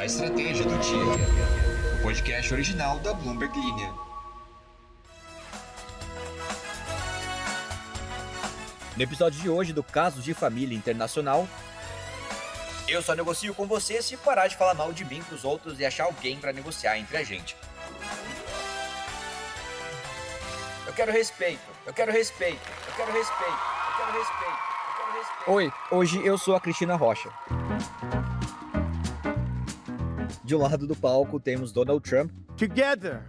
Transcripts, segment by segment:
A Estratégia do Dia, o podcast original da Bloomberg Linha. No episódio de hoje do Casos de Família Internacional, eu só negocio com você se parar de falar mal de mim pros outros e achar alguém pra negociar entre a gente. Eu quero respeito. Oi, hoje eu sou a Cristina Rocha. De um lado do palco temos Donald Trump, Together,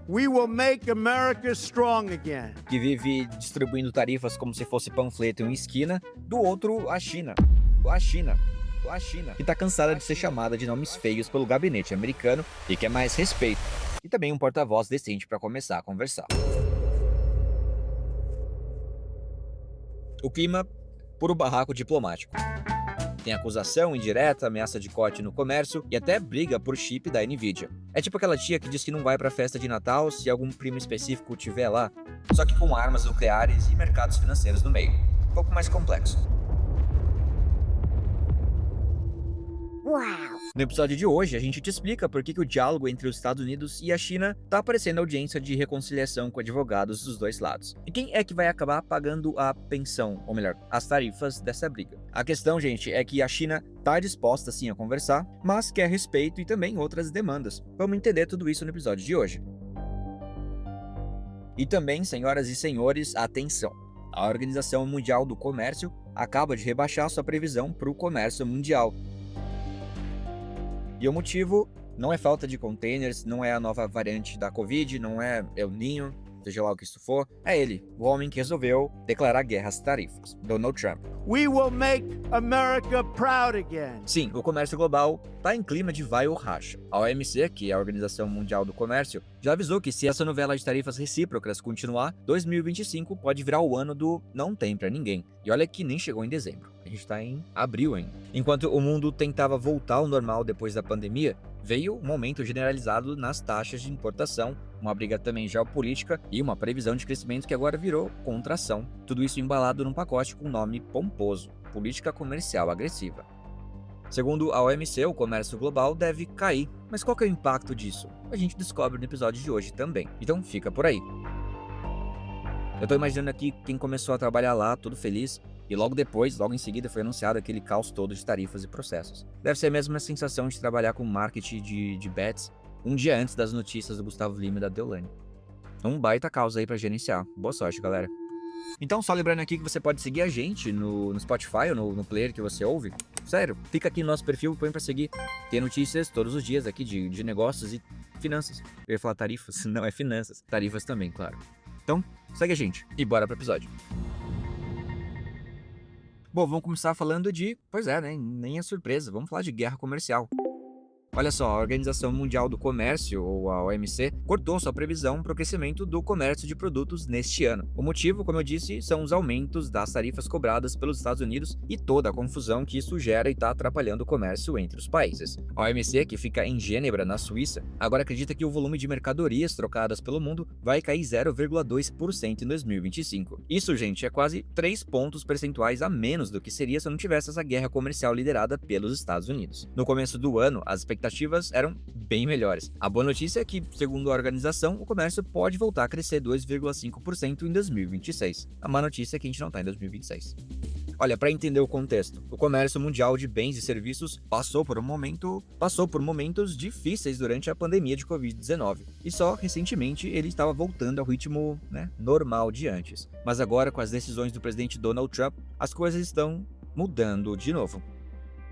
we will make America strong again. que vive distribuindo tarifas como se fosse panfleto em uma esquina. Do outro, a China, que tá cansada de ser chamada de nomes feios pelo gabinete americano e quer mais respeito. E também um porta-voz decente para começar a conversar. O clima, puro barraco diplomático. Tem acusação indireta, ameaça de corte no comércio e até briga por chip da Nvidia. É tipo aquela tia que diz que não vai pra festa de Natal se algum primo específico tiver lá, só que com armas nucleares e mercados financeiros no meio. Um pouco mais complexo. No episódio de hoje, a gente te explica por que o diálogo entre os Estados Unidos e a China tá aparecendo audiência de reconciliação com advogados dos dois lados. E quem é que vai acabar pagando a pensão, ou melhor, as tarifas dessa briga? A questão, gente, é que a China tá disposta sim a conversar, mas quer respeito e também outras demandas. Vamos entender tudo isso no episódio de hoje. E também, senhoras e senhores, atenção! A Organização Mundial do Comércio acaba de rebaixar sua previsão para o comércio mundial. E o motivo não é falta de containers, não é a nova variante da Covid, não é El Niño, seja lá o que isso for. É ele, o homem que resolveu declarar guerra às tarifas, Donald Trump. We will make America proud again. Sim, o comércio global tá em clima de vai ou racha. A OMC, que é a Organização Mundial do Comércio, já avisou que se essa novela de tarifas recíprocas continuar, 2025 pode virar o ano do não tem pra ninguém. E olha que nem chegou em dezembro. A gente tá em abril ainda. Enquanto o mundo tentava voltar ao normal depois da pandemia, veio um aumento generalizado nas taxas de importação, uma briga também geopolítica e uma previsão de crescimento que agora virou contração. Tudo isso embalado num pacote com nome pomposo: política comercial agressiva. Segundo a OMC, o comércio global deve cair. Mas qual que é o impacto disso? A gente descobre no episódio de hoje também. Então fica por aí. Eu tô imaginando aqui quem começou a trabalhar lá, tudo feliz, e logo em seguida foi anunciado aquele caos todo de tarifas e processos. Deve ser a mesma sensação de trabalhar com marketing de bets um dia antes das notícias do Gustavo Lima e da Deolane. Um baita caos aí pra gerenciar. Boa sorte, galera. Então, só lembrando aqui que você pode seguir a gente no Spotify ou no player que você ouve. Sério, fica aqui no nosso perfil, põe pra seguir. Tem notícias todos os dias aqui de negócios e finanças. Eu ia falar tarifas, não é finanças. Tarifas também, claro. Então, segue a gente e bora pro episódio. Bom, vamos começar falando de... Pois é, né? Nem é surpresa. Vamos falar de guerra comercial. Olha só, a Organização Mundial do Comércio, ou a OMC, cortou sua previsão para o crescimento do comércio de produtos neste ano. O motivo, como eu disse, são os aumentos das tarifas cobradas pelos Estados Unidos e toda a confusão que isso gera e está atrapalhando o comércio entre os países. A OMC, que fica em Gênebra, na Suíça, agora acredita que o volume de mercadorias trocadas pelo mundo vai cair 0,2% em 2025. Isso, gente, é quase 3 pontos percentuais a menos do que seria se não tivesse essa guerra comercial liderada pelos Estados Unidos. No começo do ano, as expectativas eram bem melhores. A boa notícia é que, segundo a organização, o comércio pode voltar a crescer 2,5% em 2026. A má notícia é que a gente não está em 2026. Olha, para entender o contexto, o comércio mundial de bens e serviços passou por momentos difíceis durante a pandemia de Covid-19. E só recentemente ele estava voltando ao ritmo, normal de antes. Mas agora, com as decisões do presidente Donald Trump, as coisas estão mudando de novo.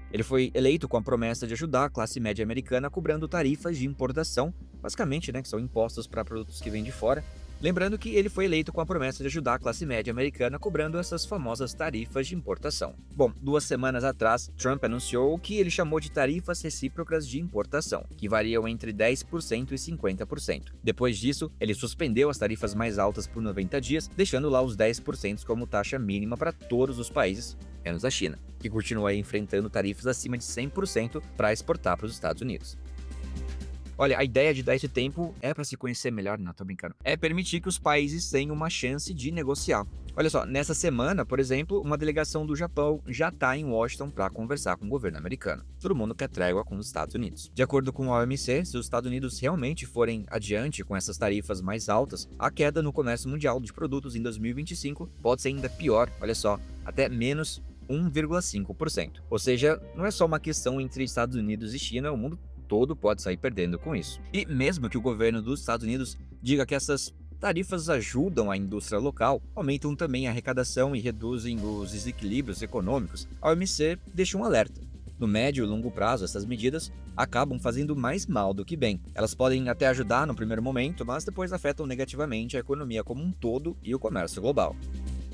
Ele foi eleito com a promessa de ajudar a classe média americana cobrando tarifas de importação, basicamente, que são impostos para produtos que vêm de fora. Lembrando que ele foi eleito com a promessa de ajudar a classe média americana cobrando essas famosas tarifas de importação. Bom, 2 semanas atrás, Trump anunciou o que ele chamou de tarifas recíprocas de importação, que variam entre 10% e 50%. Depois disso, ele suspendeu as tarifas mais altas por 90 dias, deixando lá os 10% como taxa mínima para todos os países, menos a China, que continua enfrentando tarifas acima de 100% para exportar para os Estados Unidos. Olha, a ideia de dar esse tempo é para se conhecer melhor, não, tô brincando. É permitir que os países tenham uma chance de negociar. Olha só, nessa semana, por exemplo, uma delegação do Japão já está em Washington para conversar com o governo americano. Todo mundo quer trégua com os Estados Unidos. De acordo com a OMC, se os Estados Unidos realmente forem adiante com essas tarifas mais altas, a queda no comércio mundial de produtos em 2025 pode ser ainda pior, olha só, até menos 1,5%. Ou seja, não é só uma questão entre Estados Unidos e China, o mundo todo pode sair perdendo com isso. E mesmo que o governo dos Estados Unidos diga que essas tarifas ajudam a indústria local, aumentam também a arrecadação e reduzem os desequilíbrios econômicos, a OMC deixa um alerta. No médio e longo prazo, essas medidas acabam fazendo mais mal do que bem. Elas podem até ajudar no primeiro momento, mas depois afetam negativamente a economia como um todo e o comércio global.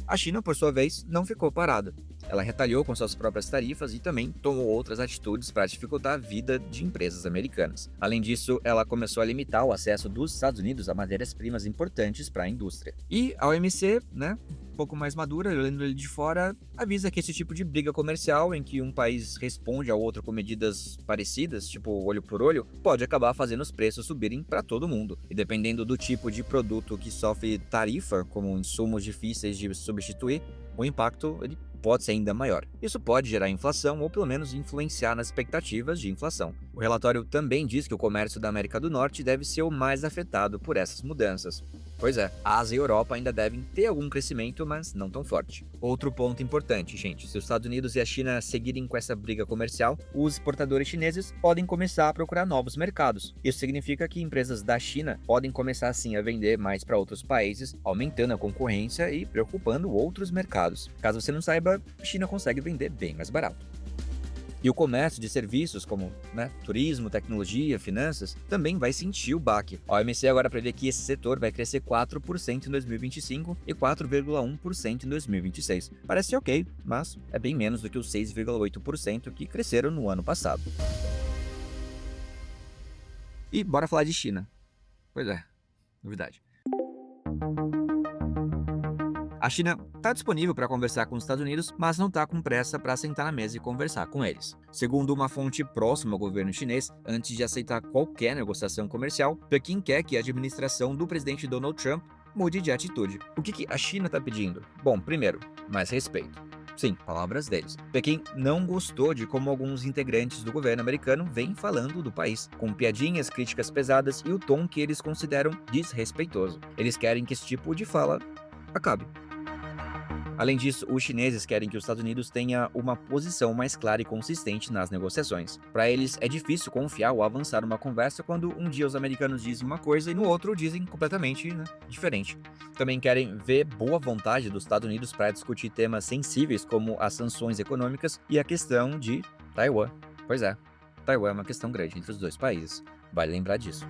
A China, por sua vez, não ficou parada. Ela retalhou com suas próprias tarifas e também tomou outras atitudes para dificultar a vida de empresas americanas. Além disso, ela começou a limitar o acesso dos Estados Unidos a matérias-primas importantes para a indústria. E a OMC, um pouco mais madura, olhando ele de fora, avisa que esse tipo de briga comercial, em que um país responde ao outro com medidas parecidas, tipo olho por olho, pode acabar fazendo os preços subirem para todo mundo. E dependendo do tipo de produto que sofre tarifa, como insumos difíceis de substituir, o impacto ele pode ser ainda maior. Isso pode gerar inflação ou pelo menos influenciar nas expectativas de inflação. O relatório também diz que o comércio da América do Norte deve ser o mais afetado por essas mudanças. Pois é, a Ásia e a Europa ainda devem ter algum crescimento, mas não tão forte. Outro ponto importante, gente, se os Estados Unidos e a China seguirem com essa briga comercial, os exportadores chineses podem começar a procurar novos mercados. Isso significa que empresas da China podem começar assim a vender mais para outros países, aumentando a concorrência e preocupando outros mercados. Caso você não saiba, a China consegue vender bem mais barato. E o comércio de serviços como turismo, tecnologia, finanças, também vai sentir o baque. A OMC agora prevê que esse setor vai crescer 4% em 2025 e 4,1% em 2026. Parece ok, mas é bem menos do que os 6,8% que cresceram no ano passado. E bora falar de China. Pois é, novidade. A China está disponível para conversar com os Estados Unidos, mas não está com pressa para sentar na mesa e conversar com eles. Segundo uma fonte próxima ao governo chinês, antes de aceitar qualquer negociação comercial, Pequim quer que a administração do presidente Donald Trump mude de atitude. O que a China está pedindo? Bom, primeiro, mais respeito. Sim, palavras deles. Pequim não gostou de como alguns integrantes do governo americano vêm falando do país, com piadinhas, críticas pesadas e o tom que eles consideram desrespeitoso. Eles querem que esse tipo de fala acabe. Além disso, os chineses querem que os Estados Unidos tenha uma posição mais clara e consistente nas negociações. Para eles, é difícil confiar ou avançar uma conversa quando um dia os americanos dizem uma coisa e no outro dizem completamente diferente. Também querem ver boa vontade dos Estados Unidos para discutir temas sensíveis como as sanções econômicas e a questão de Taiwan. Pois é, Taiwan é uma questão grande entre os dois países, vale lembrar disso.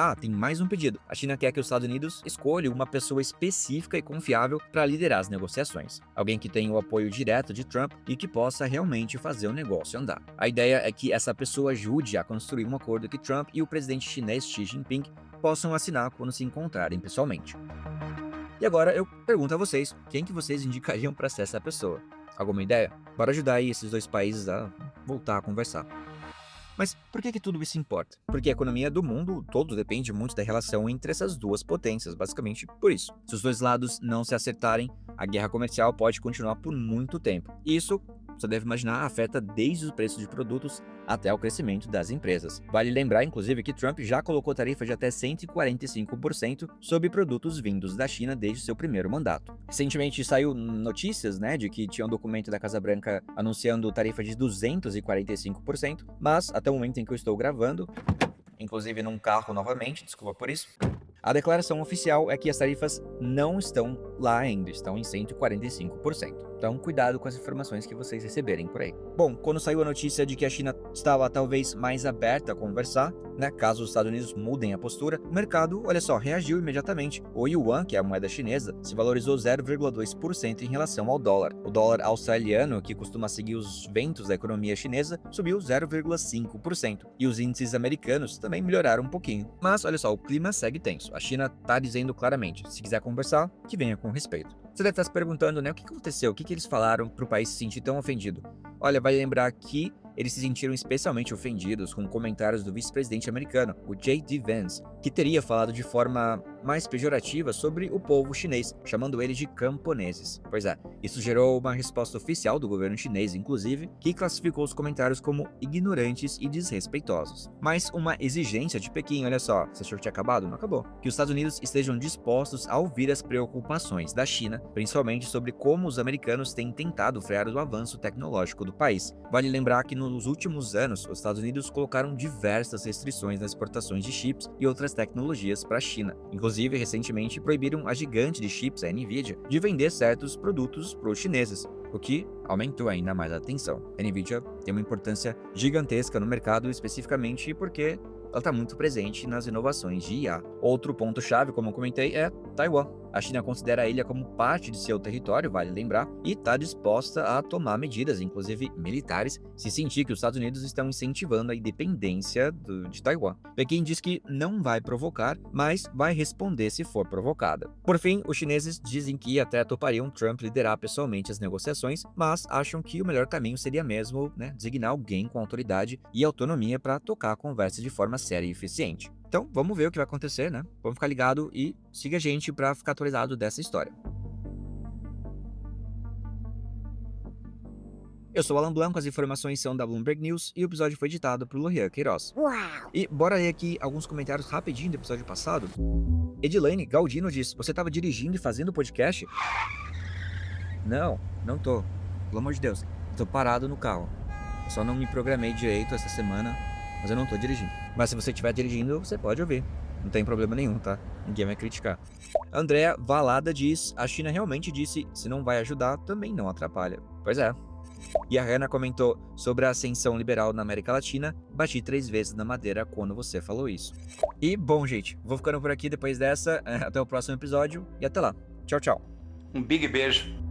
Ah, tem mais um pedido. A China quer que os Estados Unidos escolha uma pessoa específica e confiável para liderar as negociações. Alguém que tenha o apoio direto de Trump e que possa realmente fazer o negócio andar. A ideia é que essa pessoa ajude a construir um acordo que Trump e o presidente chinês Xi Jinping possam assinar quando se encontrarem pessoalmente. E agora eu pergunto a vocês, quem que vocês indicariam para ser essa pessoa? Alguma ideia? Bora ajudar aí esses dois países a voltar a conversar. Mas por que tudo isso importa? Porque a economia do mundo todo depende muito da relação entre essas duas potências, basicamente por isso. Se os dois lados não se acertarem, a guerra comercial pode continuar por muito tempo. E isso, você deve imaginar, afeta desde os preços de produtos até o crescimento das empresas. Vale lembrar, inclusive, que Trump já colocou tarifa de até 145% sobre produtos vindos da China desde seu primeiro mandato. Recentemente saiu notícias, de que tinha um documento da Casa Branca anunciando tarifa de 245%, mas até o momento em que eu estou gravando, inclusive num carro novamente, desculpa por isso, a declaração oficial é que as tarifas não estão lá ainda, estão em 145%. Então, cuidado com as informações que vocês receberem por aí. Bom, quando saiu a notícia de que a China estava talvez mais aberta a conversar, caso os Estados Unidos mudem a postura, o mercado, olha só, reagiu imediatamente. O yuan, que é a moeda chinesa, se valorizou 0,2% em relação ao dólar. O dólar australiano, que costuma seguir os ventos da economia chinesa, subiu 0,5%. E os índices americanos também melhoraram um pouquinho. Mas, olha só, o clima segue tenso. A China está dizendo claramente, se quiser conversar, que venha com respeito. Você deve estar se perguntando, o que aconteceu? O que eles falaram para o país se sentir tão ofendido? Olha, vale lembrar que eles se sentiram especialmente ofendidos com comentários do vice-presidente americano, o J.D. Vance, que teria falado de forma mais pejorativa sobre o povo chinês, chamando ele de camponeses. Pois é, isso gerou uma resposta oficial do governo chinês, inclusive, que classificou os comentários como ignorantes e desrespeitosos. Mas uma exigência de Pequim, olha só, você achou que tinha acabado? Não acabou. Que os Estados Unidos estejam dispostos a ouvir as preocupações da China, principalmente sobre como os americanos têm tentado frear o avanço tecnológico do país. Vale lembrar que nos últimos anos, os Estados Unidos colocaram diversas restrições nas exportações de chips e outras tecnologias para a China. Inclusive, recentemente proibiram a gigante de chips, a Nvidia, de vender certos produtos para os chineses, o que aumentou ainda mais a tensão. A Nvidia tem uma importância gigantesca no mercado, especificamente porque ela está muito presente nas inovações de IA. Outro ponto-chave, como eu comentei, é Taiwan. A China considera a ilha como parte de seu território, vale lembrar, e está disposta a tomar medidas, inclusive militares, se sentir que os Estados Unidos estão incentivando a independência de Taiwan. Pequim diz que não vai provocar, mas vai responder se for provocada. Por fim, os chineses dizem que até topariam Trump liderar pessoalmente as negociações, mas acham que o melhor caminho seria mesmo, designar alguém com autoridade e autonomia para tocar a conversa de forma séria e eficiente. Então, vamos ver o que vai acontecer, né? Vamos ficar ligado e siga a gente para ficar atualizado dessa história. Eu sou o Alan Blanco, as informações são da Bloomberg News e o episódio foi editado por Lohian Queiroz. Uau! E bora ler aqui alguns comentários rapidinho do episódio passado. Edilane Galdino diz: você estava dirigindo e fazendo podcast? Não tô. Pelo amor de Deus. Tô parado no carro. Só não me programei direito essa semana, mas eu não tô dirigindo. Mas se você estiver dirigindo, você pode ouvir. Não tem problema nenhum, tá? Ninguém vai criticar. Andréa Valada diz: a China realmente disse, se não vai ajudar, também não atrapalha. Pois é. E a Hannah comentou sobre a ascensão liberal na América Latina: bati 3 vezes na madeira quando você falou isso. E bom, gente, vou ficando por aqui depois dessa. Até o próximo episódio e até lá. Tchau, tchau. Um big beijo.